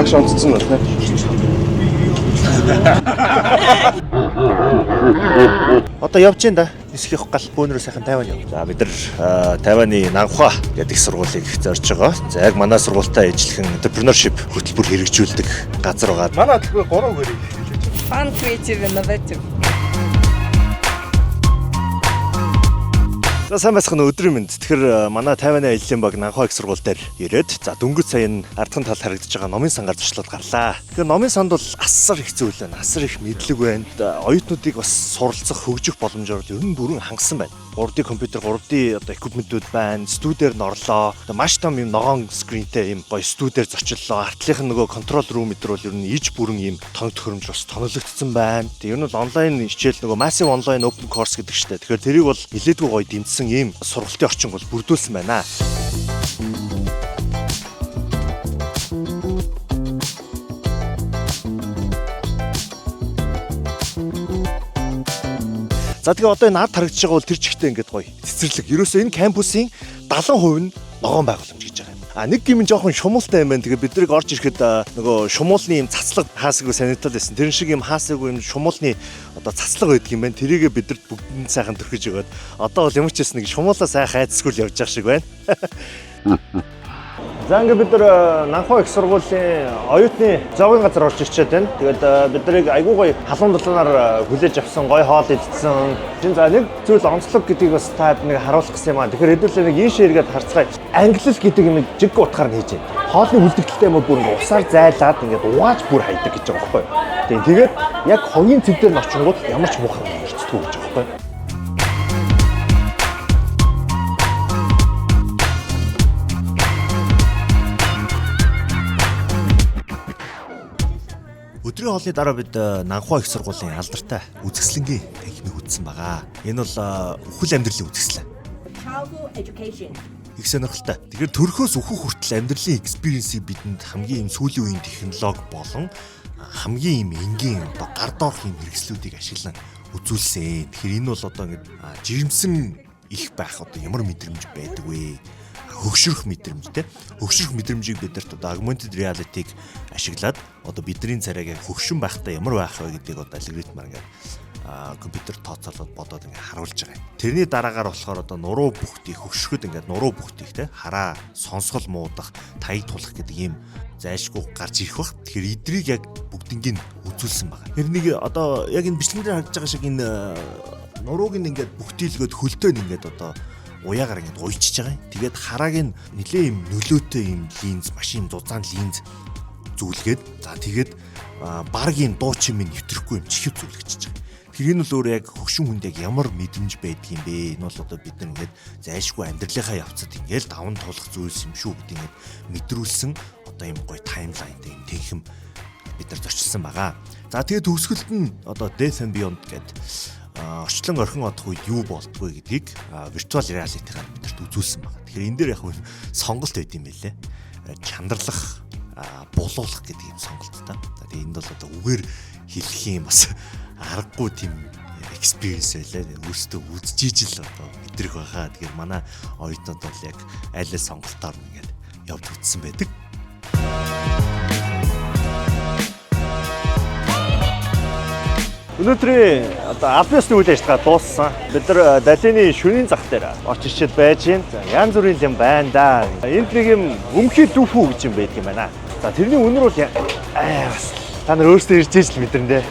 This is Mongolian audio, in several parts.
Багш онцсон байна. Одоо явж байна да. Нисэх явах гал бөөнөрөө сайхан Тайван яв. За бид нар Тайваны Нанхуа гэдэг их сургуулийг зорж байгаа. За яг манай сургуультай ижилхэн entrepreneurship хөтөлбөр хэрэгжүүлдэг газар байгаа. Манай төлбөр 3 гэрээ. Fun, creative, innovative. За сайн байцгаана өдрийн мэнд. Тэгэхээр манай Тайваны аяллаа баг Нанхуа их сургууль дээр ирээд за дөнгөж сая ардхан талд харагдаж байгаа номын сангаар зуршлууд гарлаа. Тэгэхээр номын санд бол асар их зүйл байна. Асар их мэдлэг байна. Оюутнуудыг бас суралцах, хөгжих боломжоор ер нь бүрэн хангасан байна. 3D компьютер, 3D одоо эквипментүүд байна. Студиэр нь орлоо. Маш том юм ногоон скринтэй юм гоё студиэр зочлоо. Артлынх нь нөгөө контрол рум өдр бол ер нь иж бүрэн юм тоног төхөөрөмж бас тонологдсон байна. Тэг ер нь бол онлайн хичээл нөгөө massive online open course гэдэг чтэй. Тэгэхээр тэрийг бол нэлээдгүй гоё дэмжсэн ийм сургалтын орчин бол бүрдүүлсэн байна. За тэгээ одоо энэ ард харагдаж байгаа бол тэр чигтээ ингээд гоё цэцэрлэг. Ерөөсөө энэ кампусын 70% нь ногоон байгууламж гэж байгаа юм. Нэг юм жоохон шумуултай юм байна. Тэгээ бид нарыг орж ирэхэд нөгөө шумуулны юм цацлаг хаасаагүй санитал байсан. Тэр шиг юм хаасаагүй юм шумуулны одоо цацлаг байдаг юм байна. Тэрийгээ бидэрт бүгдэнд сайхан төрхиж өгөөд одоо бол ямар ч гэсэн нэг шумуулаа сайхан айцсгүй л явж байгаа шиг байна. За ингээд бид нар Нанхуа их сургуулийн оюутны зоогийн газар орж ирчээд байна. Тэгээд бид нарыг айгүй гоё халуун дулаанаар хүлээж авсан, гоё хоол идсэн. За нэг зүйл онцлог гэдгийг бас та нэг харуулах гэсэн юм аа. Тэгэхээр хэдүүлээ нэг ийшээ эргээд харцгаая. Англи гэдэг юм жиг утгаар нь хийж байна. Хоолны үлдэгдэлтэй юм бүр ингээд усаар зайлаад ингээд угааж бүр хайдаг гэж байгаа байхгүй юу. Тэгээд яг хогийн цэв дээр нь очингууд ямар ч муухай юм өрцдөггүй гэж байгаа байхгүй юу. Өдрийн хоолны дараа бид Нанхуа их сургуулийн алдартай үзэсгэлэнгийн танхимыг үзсэн байгаа. Энэ бол үхэл амьдралын үзэсгэлэн. Их сонирхолтой. Тэгэхээр төрхөөс үхэх хүртэл амьдралын экспириенсийг бидэнд хамгийн юм сүүлийн үеийн технологи болон хамгийн юм энгийн одоо гар доорх юм хэрэгслүүдийг ашиглан үзүүлсэн. Тэгэхээр энэ бол одоо ингэ жирэмсэн их байх одоо ямар мэдрэмж байдаг вэ? Хөгшрөх мэдрэмжтэй. Хөгшрөх мэдрэмжийг бидэрт одоо augmented reality-г ашиглаад одоо бидний царайг хөгшин байхдаа ямар байх вэ гэдгийг одоо алгоритмаар ингээд компьютер тооцоолоод бодоод ингээд харуулж байгаа юм. Тэрний дараагаар болохоор одоо нуруу бүхтийг хөгшрөхөд ингээд нуруу бүхтийг те хараа, сонсгол муудах, таяг тулах гэдэг ийм зайлшгүй гарч ирэх бах. Тэгэхээр эдрийг яг бүгднийг үзүүлсэн байгаа. Тэр нэг одоо яг энэ бичлэгээр харж байгаа шиг энэ нурууг ингээд бүхтийлгөөд хөлтөө ингээд одоо уяагаар ингэж уйчиж байгаа юм. Тэгээд харааг нь нэлээ юм нөлөөтэй юм линз, машин зузаан линз зүйлгээд за тэгээд баг юм дуу чимээ нэвтрэхгүй юм чихэв зүйлгэж байгаа. Тэгэхээр энэ бол өөр яг хөгшин хүнд яг ямар мэдрэмж байдаг юм бэ? Энэ бол одоо бид нар ингэж зайлшгүй амьдралынхаа явцад ингэж даван тулах зүйлс юм шүү гэдэг ингэж мэдрүүлсэн одоо юм гоё таймлайнтай юм тэгхэм бид нар зочилсан байгаа. За тэгээд төгсгөлт нь одоо Death and Beyond гэдэг орчлон орхин одох үед юу болдгоо гэдгийг virtual reality-гаар бидэрт үзүүлсэн байна. Тэгэхээр энэ дээр яг нь сонголт байд юм байлээ. Чандарлах, булуулах гэдэг юм сонголт та. Тэгээ энд бол одоо үгээр хэлэх юм бас аргагүй тийм experience байлаа. Өөрсдөө үзчихиж л одоо мэдрэх байхаа. Тэгэхээр манай оюутнууд бол яг аль аль сонголтоор ингээд явж үзсэн байдаг. Өнөөдрийн одоо албан ёсны үйл ажиллагаа дууссан. Бид нар Далины шөнийн зах дээр орж ирчээд байж байна. За янз бүрийн юм байна да. Энд нэг юм өмхий дүүфүү гэж юм байдаг юм байна. За тэрний үнэр бол бас та нар өөрсдөө ирж ээж л мэдэрнэ.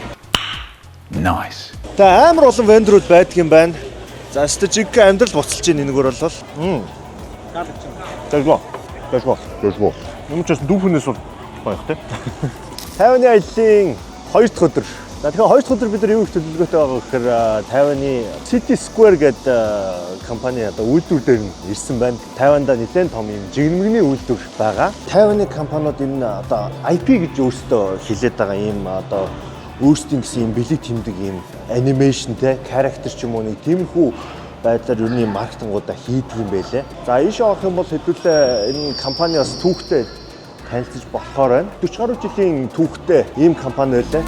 Nice. За амар олон вендорууд байдаг юм байна. За стажиг амьдрал буцалж ийн энэгээр бол Тэжгөө. Юм ч бас дүүфнээс бол байх те. Тайваны аяллаа 2 дахь өдөр. За тэгэхээр 2 дахь өдөр бид нар юу их төлөвлөгөөтэй байгаа гэхээр Тайваны City Square гэдэг компани одоо үйлдвэр дээр нь ирсэн байна. Тайванда нэлээд том юм жигмэгний үйлдвэр байгаа. Тайваны компаниуд энэ одоо IP гэж өөрсдөө хэлээд байгаа юм одоо өөрсдийн гэсэн юм бэлэг тэмдэг юм анимашнтэй character ч юм уу нэг тиймэрхүү байдлаар ер нь маркетингуудаа хийдэг юм байлээ. За ийш авах юм бол хэдүүлээ энэ компани бас түүхтэй танилцж болохоор байна. 40 гаруй жилийн түүхтэй ийм компани байлаа.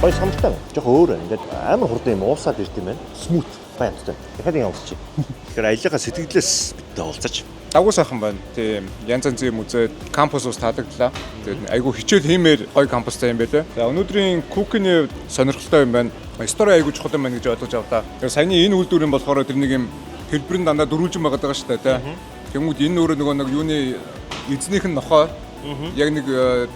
Гоё самтай. Жохоо өөр. Ингээд амар хурдан юм уусаад ирд юм байна. Смут баяртай. Дахиад ингэ уулзчих. Тэгэхээр аяллаа сэтгэлээс бидтэй уулзаач. Дагуу сайхан байна. Тийм янз янзын юм үзээд кампус ус таалагдлаа. Тэгээд айгүй хичээл хиймээр гоё кампустай юм байлаа. За өнөөдрийн кукины сонирхолтой юм байна. Стори айгүй чухал юм байна гэж ойлгож авлаа. Тэгээд саяны энэ үйлдвэр нь болохоор тэр нэг юм хэлбэрийн дандаа дөрвөлжин байгаад байгаа шүү дээ, тийм. Тэнгүүд энэ өөрөө нөгөө нэг юуны эзнийх нь нохоо яг нэг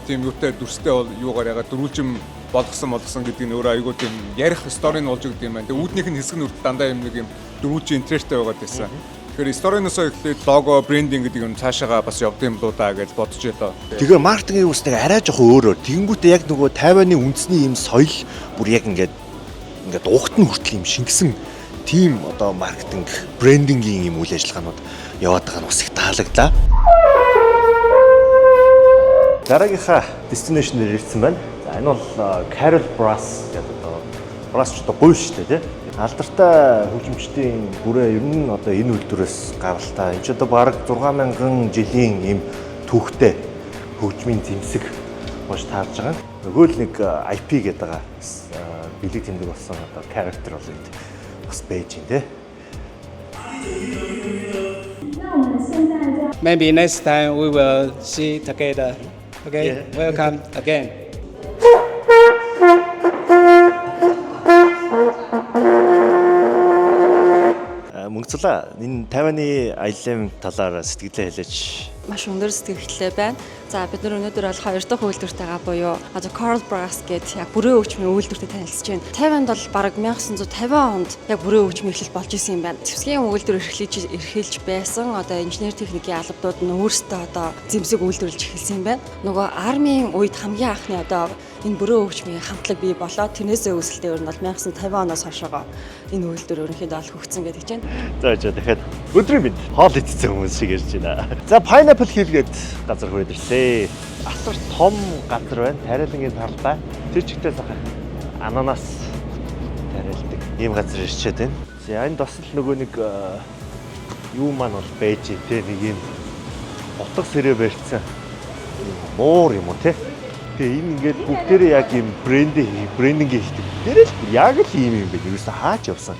тийм юутай дүрстэй бол юугаар ягаад дөрвөлжин болгосон гэдэг нь өөрөө айгүй тийм ярих стори нь болж өгд юм байна. Тэгээд үүднийх нь хэсэг нь үрд дандаа юм нэг юм дөрвөлжин интерьертэй байгаад байсан. Тэгэхээр сториноосоо эхлээд лого, брендинг гэдэг юм цаашаага бас явд юм луу даа гэж бодож байлаа. Тэгэхээр маркетингийн үс нэг арай жоохон өөрөөр. Тэнгүүтээ яг нөгөө Тайваны үндэсний юм соёл бүр яг ингээд уухт нь хүртэл юм шингэсэн тим одоо маркетинг, брендингийн юм үйл ажиллагаанууд яваад байгаа нь бас их таалагдлаа. Дараагийнхаа destination дээр ирсэн байна. За энэ бол Carol Brass гэдэг одоо Brass ч одоо гоё шүү дээ, тийм. Алдартай хөгжимчдийн бүрээ ер нь одоо энэ үйлдвэрээс гаралтай. Энд ч одоо бараг 6000 жилийн ийм түүхтэй хөгжмийн зэмсэг болж таарж байгаа. Нөгөө л нэг IP гэдэг байгаа бэлэг тэмдэг болсон одоо character бол энд бас байж юм те. Maybe next time we will see together. Okay, yeah. Welcome again. Мөнгөцлөө энэ Тайваны аяллаа талаар сэтгэлээ хэлээч. Маш өндөр сэтгэлтэй байна. За бид нар өнөөдөр бол 2 дахь үйлдвэртэйгээ буюу одоо Carol Brass гэдэг яг бүрэн хөгжмийн үйлдвэртэй танилцж байна. Тайванд бол бараг 1950 онд яг бүрэн хөгжмийн эхлэл болж исэн юм байна. Зэвсгийн үйлдвэр эрхэлж байсан одоо инженер техникийн албадууд нь өөрсдөө одоо зэмсэг үйлдвэрлэж эхэлсэн юм байна. Нөгөө армийн үед хамгийн анхны одоо энэ бүрэн хөгжмийн хамтлаг бий болоод тэрнээсээ үүсэлтэй ер нь бол 1950 оноос хойшоо энэ үйлдвэр ерөнхийдөө ол хөгжсөн гэж байна. За дахиад өдрийн мэд хоол идсэн хүмүүс шиг ярьж байна. За Pineapple Hill гээд газар хүрээд ирсэн. Асар том газар байна. Тариалангийн талбай. Тэр чигтээ сахах ананас тариалдаг. Ийм газар ирчээд байна. За энэ бас л нөгөө нэг юу маань бол байж тэ нэг юм утга сэрээ барьцсан. Муур юм уу те. Тэгээ энэ ингээд бүгдээрээ яг юм брендинг хийдэг. Тэр л яг л ийм юм байна. Юусе хаач явсан.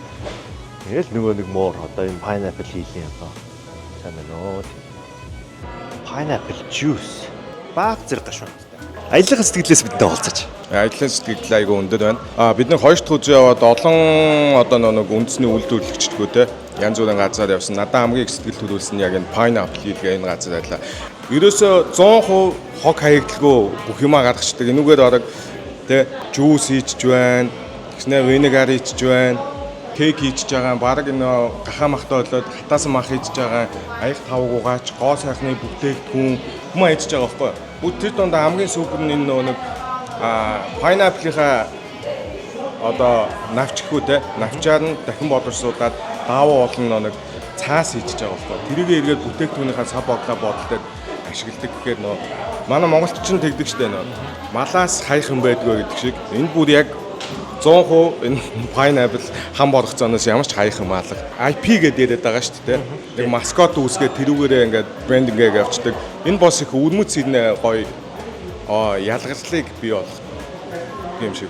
Тэгэл нөгөө нэг муур одоо энэ Pineapple Hill-ийн одоо сайн байна. Pineapple juice. Баг зэрэг гашуун. Аяллаа сэтгэлээс бидтэй уулзаач. Аяллаа сэтгэл айгүй өндөр байна. Бид нэг хоёр дахь үзээ яваад олон одоо нэг үндэсний үйлдвэрлэгчдгүү те янз бүрийн газар явсан. Надад хамгийн их сэтгэл төрүүлсэн яг энэ Pineapple Hill гэх энэ газар байлаа. Ерөөсө 100% хог хаягдaltaгүй бүх юмаа гаргацдаг. Энүүгээр орог те жуус хийчих байна. Тэгснэ винегар хийчих байна. Кейк хийчих байгаа. Бараг энэ гахаа махтай болоод хатаасан мах хийчих байгаа. Аяг тавгуугаач, гоо сайхны бүтээгдэхүүн хүмүүс хийж байгаа байхгүй. Бүгд тэр донд хамгийн супер нь энэ нэг Pineapple-ийнхаа одоо навчгүй те навчаар нь дахин боловсруулад даавуу олон нэг цаас хийж байгаа байхгүй. Тэрийгээ эргээд бүтээгдэхүүнийхаа сав боглоо бодолтой ашигладаг гэхээр нөө манай монголчин тэгдэг штэ нөө малаас хайх юм байдгүй гэдэг шиг энэ бүр яг 100% энэ Pineapple хам болгоцооноос ямар ч хайх юм алга IP гэдэг яриад байгаа шүү дээ. Нэг маскот үүсгээд тэрүүгээрээ ингээд брендингээ авчдаг. Энэ бос их өвөрмөц ирнэ гоё ялгарлыг бий болох юм шиг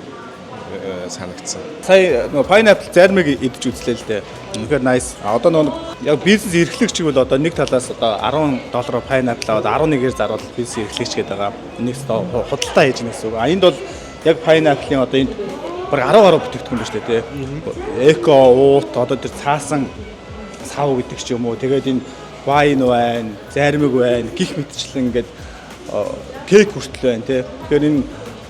санагдсан. Сая нөгөө Pineapple зармыг идэж үзлээ л дээ. Үнэхээр nice. Одоо нөгөө яг бизнес эрхлэгч бол одоо нэг талаас одоо $10 Pineapple аваад 11-ээр заруул бизнес эрхлэгч гэдэг байгаа. Энийг худалдаа хийж гэнэ гэсэн үг. А энд бол яг Pineapple-ийн одоо энд баг 10 гаруй бүтээгдэхүүн байна шүү дээ, тий. Эко, уут, одоо тэр цаасан сав гэдэг ч юм уу. Тэгээд энэ вайн байна, зармиг байна, гих мэтчлэн ингээд кейк хүртэл байна, тий. Тэгэхээр энэ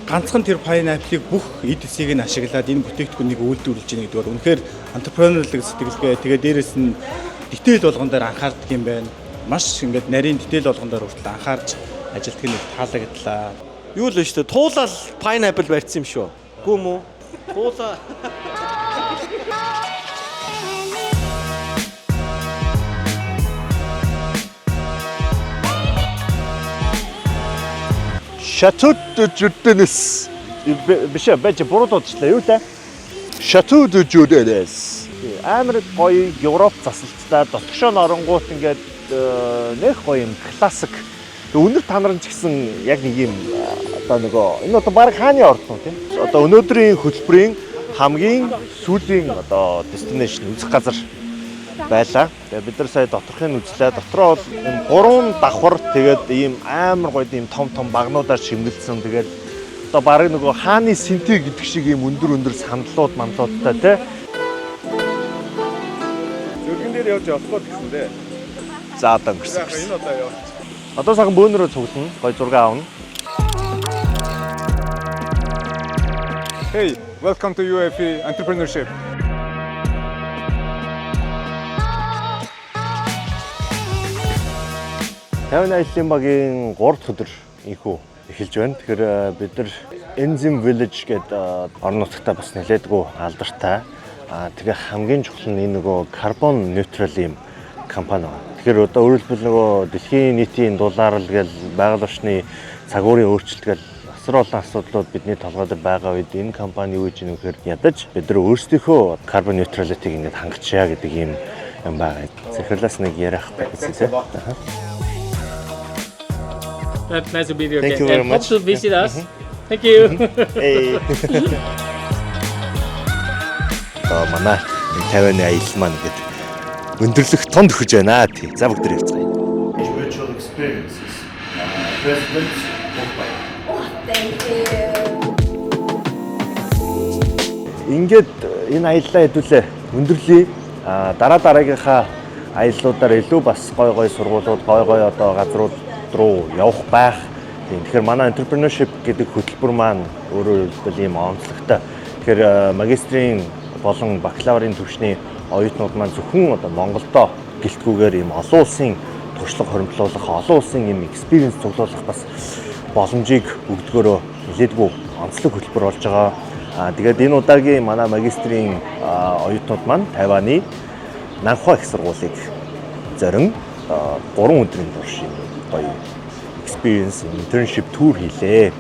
ганцхан тэр Pineapple-ийг бүх эд эсийг нь ашиглаад энэ бүтээгдэхүүнийг үйлдвэрлэж байгаа гэдэг бол үнэхээр entrepreneurial сэтгэлгээ. Тэгээд дээрэс нь дитэйл болгон дээр анхаардаг юм байна. Маш ингээд нарийн дитэйл болгон дээр хүртэл анхаарч ажилтдаг нэг таалагдлаа. Юу л шүү дээ. Туулаад Pineapple барьсан юм шүү. Үгүй юм уу? Туулаа. Chateau de Jourdanes. Биш байж буруудчлаа юу та? Chateau de Jourdanes. Амар гоё Европ засалцтай дотгошоо оронгууд ингээд нэх гоё юм классик Өнөр та нар ч гэсэн яг нэг юм одоо нөгөө энэ одоо баг хааны ордон тийм. Одоо өнөөдрийн хөтөлбөрийн хамгийн сүүлийн одоо destination үзэх газар байлаа. Тэгээ бид нар сая доторхын үзлээ. Дотроо бол энэ 3 давхар тэгээд ийм амар гоё ийм том багнуудаар шимгэлсэн. Тэгээд одоо баг нөгөө хааны синтэ гэдэг шиг ийм өндөр сандалууд манлуудтай тий. Зүргэн дээр явж явахгүй гэсэндээ. За одоо өнгөрсөн. Энэ одоо яваа. Одоо сахан бөөнөрөө цуглана. Гоё зураг аавна. Hey, welcome to UAFE Entrepreneurship. Тайван аяллаа багийн 3 дахь өдөр инхүү эхэлж байна. Тэгэхээр бид нар Enzim Village гэдэг орон нутгатаа бас нэлээдгүй алдартай. Тэгээ хамгийн чухал нь энэ нөгөө карбон нейтрал юм компани байна. Тэгэхээр одоо өөрөөр хэлбэл нөгөө дэлхийн нийтийн дулаалал гэж байгаль орчны цагуурын өөрчлөлт гэж асар олон асуудлууд бидний толгой дээр байгаа үед энэ компани юу гэж нөхөр ядаж бид нар өөрсдийнхөө карбон нейтралитиг ингэж хангачаа гэдэг юм байгаа. Захирлаас нэг яриах байсан тийм. That's nice to be here. Thank you very much. Hope to visit us. Thank you. Hey. Манай Тайваны аялал маань ингээд өндөрлөх тонд өгч байна тий. За бүгд явцгаая. Virtual experiences. President ингээд энэ аяллаа хэдүүлээ өндөрлөе. Дараагийнхаа аяллуудаар илүү бас гой сургуулиуд, гой одоо газрууд руу явах байх. Тэгэхээр манай entrepreneurship гэдэг хөтөлбөр маань өөрөөр хэлбэл ийм онцлогтой. Тэгэхээр магистрийн болон бакалаврын түвшний оюутнууд маань зөвхөн одоо Монголдо гэлтгүүгээр ийм олон улсын туршлага хоригдлуулах, олон улсын ийм experience цуглуулах бас боломжийг өгдгөөрөө нэлээдгүй онцлог хөтөлбөр болж байгаа. Тэгээд энэ удаагийн манай магистрийн оюутнууд маань Тайваны Нанхуа их сургуулийг зорин 3 өдрийн турш гоё experience internship tour хийлээ.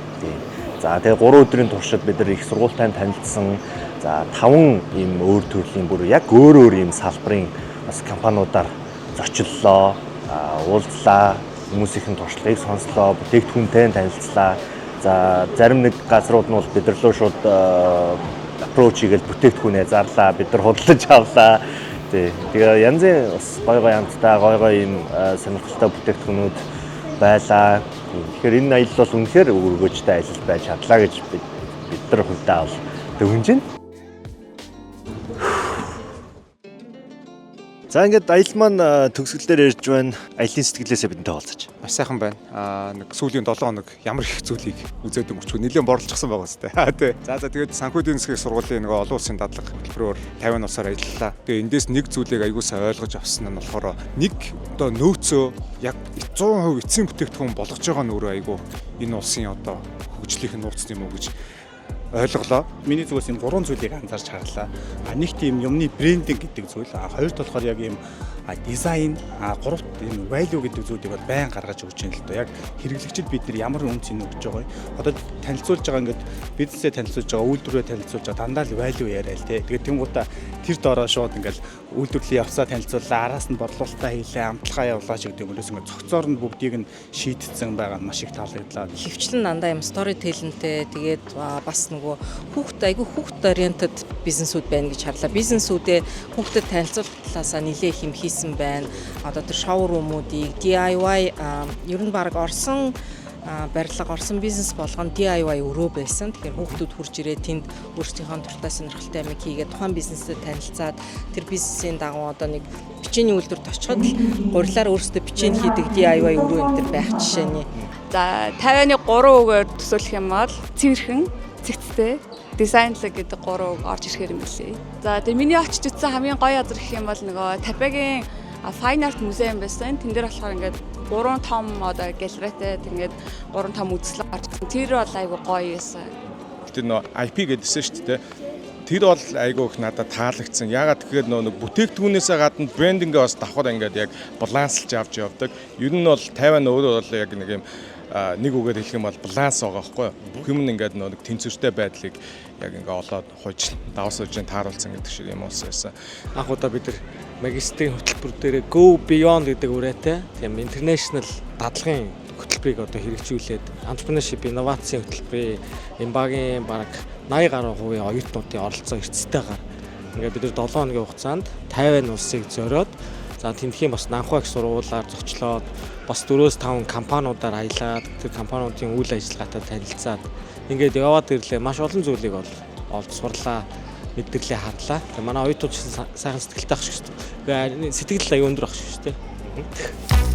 За тэгээ 3 өдрийн туршид бид нар их сургуультай танилцсан. За 5 ийм өөр төрлийн бүр яг өөр ийм салбарын бас компаниудаар зочлолоо, уулзлаа, хүмүүсийн туршлагыг сонслоо, бүтээгдэхүүнтэй танилцлаа. За зарим нэг газрууд нь бол бид нар лөө шууд approach хийгээл бүтээгдэхүүнээ зарлаа, бид нар худалдаж авлаа. Тэгээ янзын бас гой амттай, гой ийм сонирхолтой бүтээгдэхүүнүүд байлаа. Тэгэхээр энэ аялал бол үнэхээр өргөжтэй аялал байж чадлаа гэж бид нар хувьдаа бол дүгнэж байна. За ингээд аялал маань төгсгөлээр ирж байна. Аялын сэтгэлээсээ бидэнтэй уулзаж. Маш сайхан байна. Нэг сүүлийн 7 хоног ямар их зүйлийг үзээд өнгөрчгүй нэлээд борлуулчихсан байгаа зү. Тий. За тэгээд санхүүдийн засгийн сургуулийн нөгөө олон улсын дадлага хөтөлбөрөөр 50 усаар ажиллалаа. Тэгээ эндээс нэг зүйлийг аягүй сайн ойлгож авсан нь болохоор нэг одоо нөөцөө яг 100% эцсийн бүтээгдэхүүн болгож байгаа нь өөрөө аягүй энэ улсын одоо хөгжлийнх нь нууц юм уу гэж ойлголоо. Миний зүгээс энэ 3 зүйлийг анзаарч харлаа. Нэг тийм юмны брендинг гэдэг зүйл, хоёрт болохоор яг ийм дизайн, гуравт ийм value гэдэг зүйлийг бол байн гаргаж өгч байна л доо. Яг хэрэглэгчид бид нар ямар үнц нь өгч байгаа юм. Одоо танилцуулж байгаа ингээд бизнесээ танилцуулж байгаа, үйлдвэрээ танилцуулж байгаа дандаа л value яриа л тий. Тэгээд тэнгуудаа тэр доороо шууд ингээд үйлдвэрлэлийн явцаа танилцууллаа, араас нь борлуулалтаа хийлээ, амтлагаа явуулаа ч гэдэг юм өлөөс ингээд цогцоор нь бүгдийг нь шийдтсэн байгаа нь маш их таалагдлаа. Хөвчлэн дандаа юм storytelling-тэй тэгээд бас нөгөө хүүхд ориентед бизнесүүд байна гэж харлаа. Бизнесүүдээ хүүхдэд танилцуулахлаасаа нэлээ их юм хийсэн байна. Одоо тэр шоурумуудыг DIY ер нь баг орсон барилга орсон бизнес болгоно DIY өрөө байсан. Тэгэхээр хүүхдүүд хурж ирээд тэнд өөрсдийнхөө дуртай сонирхолтой юм хийгээд тухайн бизнестэй танилцаад тэр бизнесийн дагуу одоо нэг бичээний үйлдвэрт очиход гурилаар өөрсдөө бичээний хийдэг DIY өрөө энэ төр байх жишээний. За 50-ны 3 үгээр төсөөлөх юм бол цэвэрхэн, цэгцтэй, дизайнлаг гэдэг 3 үг орж ирэхээр юм билээ. За тэгээ миний очиж үзсэн хамгийн гоё газар гэх юм бол нөгөө Тапегийн Fine Art Museum байсан. Тэн дээр болохоор ингээд 3 том одоо галеритай тэгээд 3 том үзэл орж ирсэн. Тэр бол айгүй гоё байсан. Тэр нөө IP гэдсэн шүү дээ. Тэр бол айгүй их надад таалагдсан. Ягаад тэгэхээр нэг бүтээгдэхүүнээсээ гадна брендингээ бас давхар ингээд яг баланслж авч явдаг. Ер нь бол Тайван өөрөө бол яг нэг юм нэг үгээр хэлэх юм бол баланс байгаа байхгүй юу? Бүх юм ингээд нэг тэнцвэртэй байдлыг яг ингээд олоод хожил давс үжийн тааруулсан гэдэг шиг юм уус байсан. Анх удаа бид нар магистрийн хөтөлбөр дээр Go Beyond гэдэг үрээтэй тийм international дадлагын хөтөлбөрийг одоо хэрэгжүүлээд entrepreneurship инновацийн хөтөлбөрийн энэ багийн бараг 80 гаруй хувийн оюутнуудын оролцоо эрсдэлтэйгээр ингээд бид нар 7 хоногийн хугацаанд 50 улсыг зориод за тентхийн бас Нанхуа их сургуулиар зочлоод бас 4-5 компаниудаар аялаад тэр компаниудын үйл ажиллагаатай танилцаад ингээд яваад ирлээ. Маш олон зүйлийг олж сурлаа, мэдрэглээ харлаа. Тэгээ манай оюутнууд сайхан сэтгэлтэй ах шиг шүү дээ. Сэтгэл аяа өндөр ах шиг шүү дээ.